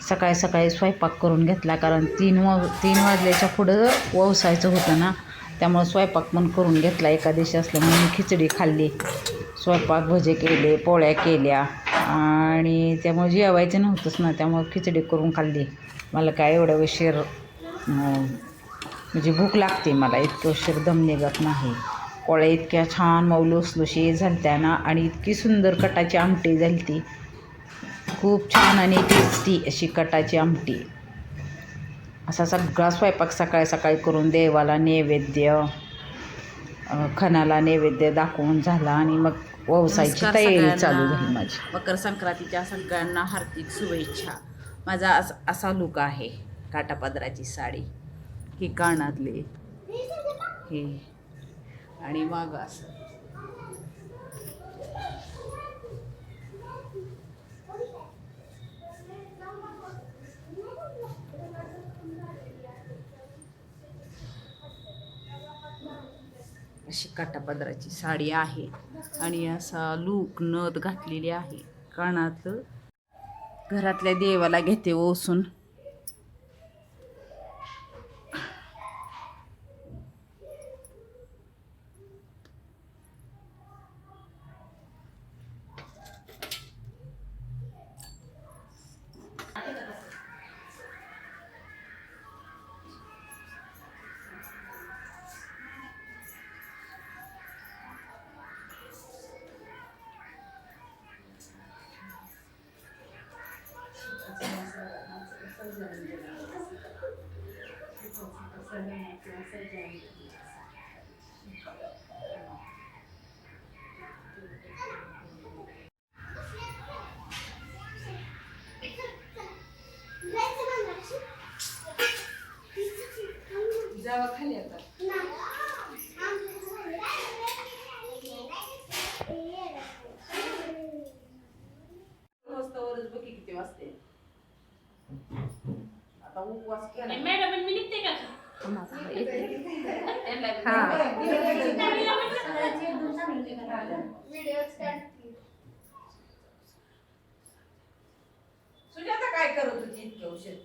सकाळी सकाळी स्वयंपाक करून घेतला, कारण 3 वाजल्याच्या पुढं ववसायचं होतं ना, त्यामुळं स्वयंपाक पण करून घेतला. एकादशी असल्यामुळे मी खिचडी खाल्ली, स्वयंपाक भजे केले, पोळ्या केल्या आणि त्यामुळे जेवायचं नव्हतंच ना, त्यामुळं खिचडी करून खाल्ली. मला काय एवढा उशीर म्हणजे भूक लागते मला, इतकं उशीर दम निघत नाही. पोळ्या इतक्या छान मऊ लुसलुशीत झालत्या ना, आणि इतकी सुंदर कटाची आमटी झालती, खूप छान आणि टेस्टी अशी कटाची आमटी. असा सगळा स्वयंपाक सकाळी सकाळी करून देवाला नैवेद्य, खणाला नैवेद्य दाखवून झाला आणि मग ववसायची तयारी चालू झाली माझी. मकर संक्रांतीच्या सगळ्यांना हार्दिक शुभेच्छा. माझा असा लुक आहे, काठापदराची साडी, ही कानातले हे, आणि मग असं अशी काठापदराची साडी आहे आणि असा लूक नथ घातलेली आहे. कानातलं घरातल्या देवाला घेते ओसून. जावा खाली आता. रोजवरच बघी किती वाजते आता. उपवास केला मॅडम, मी निघते का? सुजाता काय करत होती इतके उशीर?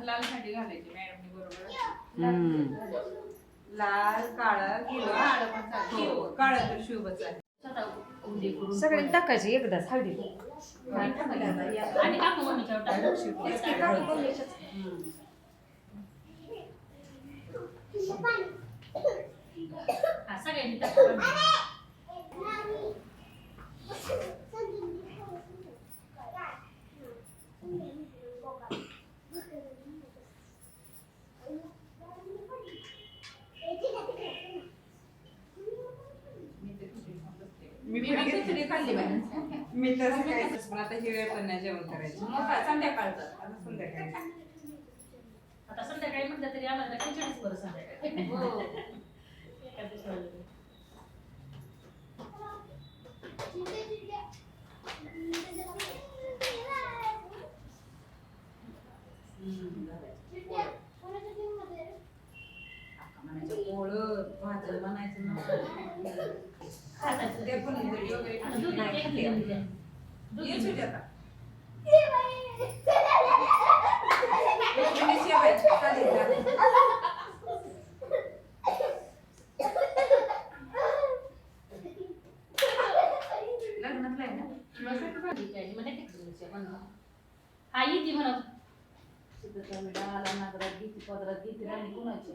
लाल साडी घालायची मॅडमनी बरोबर. लाल काळा हिरवा काळा तर शुभच आहे. सगळे टाकायचे एकदाच हळदी आणि टाकू सगळ्यांनी टाकू. मी तर आता ही वेळ पण नाही जेवण करायचं. संध्याकाळी आता संध्याकाळी म्हटलं तरी आम्हाला खिचडीच बरं संध्याकाळी. पोळं भाजल बनायचं ना, ते पण पदरात घेतली आणि कुणाची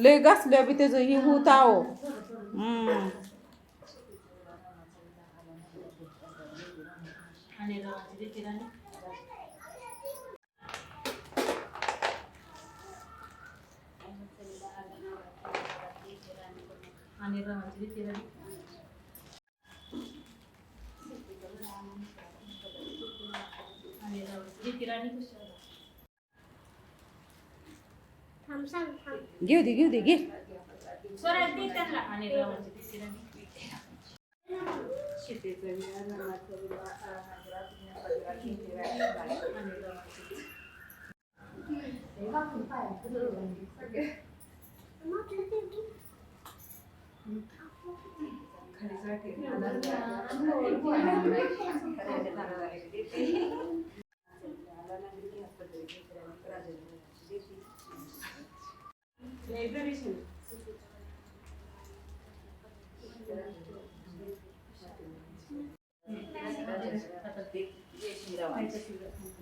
लय घासल्या बी त्याचं ही होत आहो. आणि रवाची देते राणी आणि रवाची देते राणी कशाला घेऊ दे घे. स्वराज दे त्यांना आणि रवाची देते राणी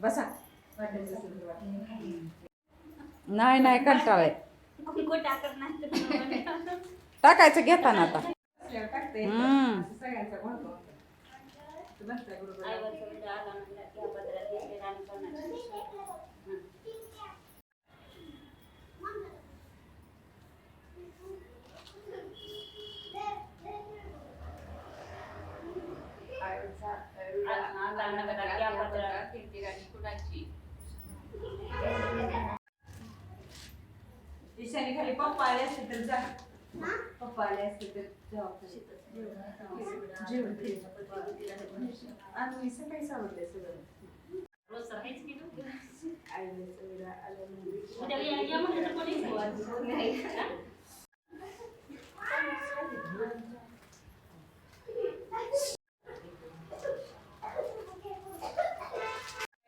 बसा. नाही कंटाळे टाकायचं घेताना आता. ईशानी खाली पप्पा आले असते तर जा. पप्पा आले असते तर आम्ही सकाळी सांगितले सगळं.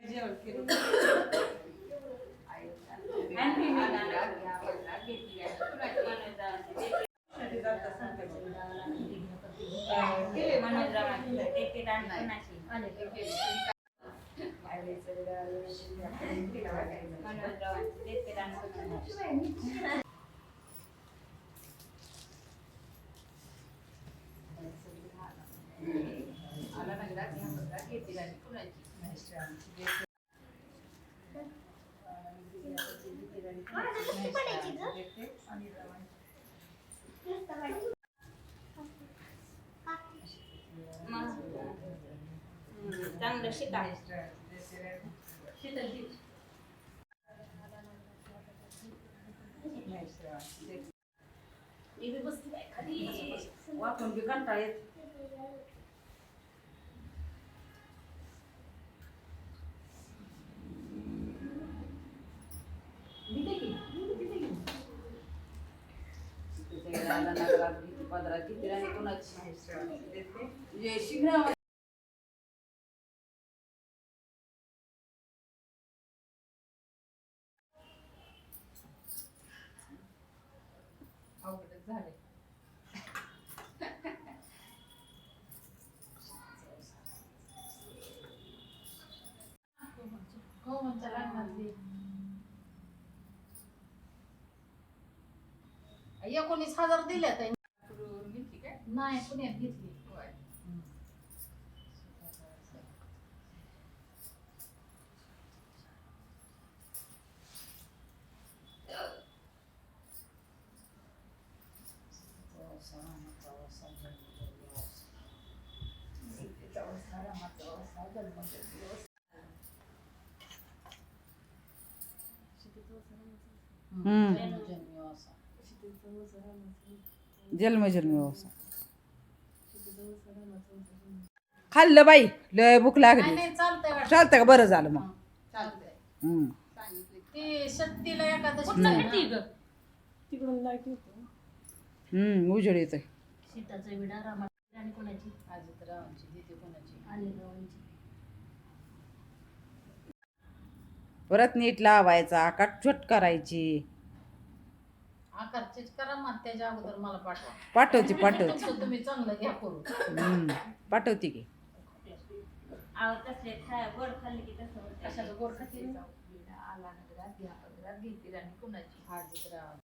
जेवण केलं. चांगलं शिका. वाकून बी कंटाळ येत. पदरात किती राणी कोणाची शिंगडा अवघडच झाले. एकोणीस हजार दिल्यात नाही पुण्यात घेतली. जन्मजन्मी व्यवसाय. खाल्लं बाई, लय भूक लागली. चालतंय का? बरं झालं मग. ते शक्तीला एकादशी तिकडून लाईट येतो. उजेड येतोय. सीताचा विडा रामाची आणि कोणाची आजी रावांची देते कोणाची आणि रावांची. परत नीट लावायचा, कटछट करायची. आकार चेंज करा मग त्याच्या अगोदर मला पाठवा. पाठवते. तुम्ही चांगलं घ्या करू. पाठवते की. तसले गोड खाल्ले की तसं होतं. कशाचं गोड खाते आला नगरात घ्या पदरात घेते आणि कुणाची आजी राव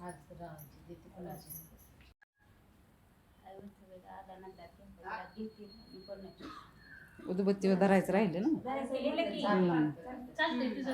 आज रावांची देते कुणाची उदबत्तीवर धरायचं राहिलं ना. चालतंय तुझं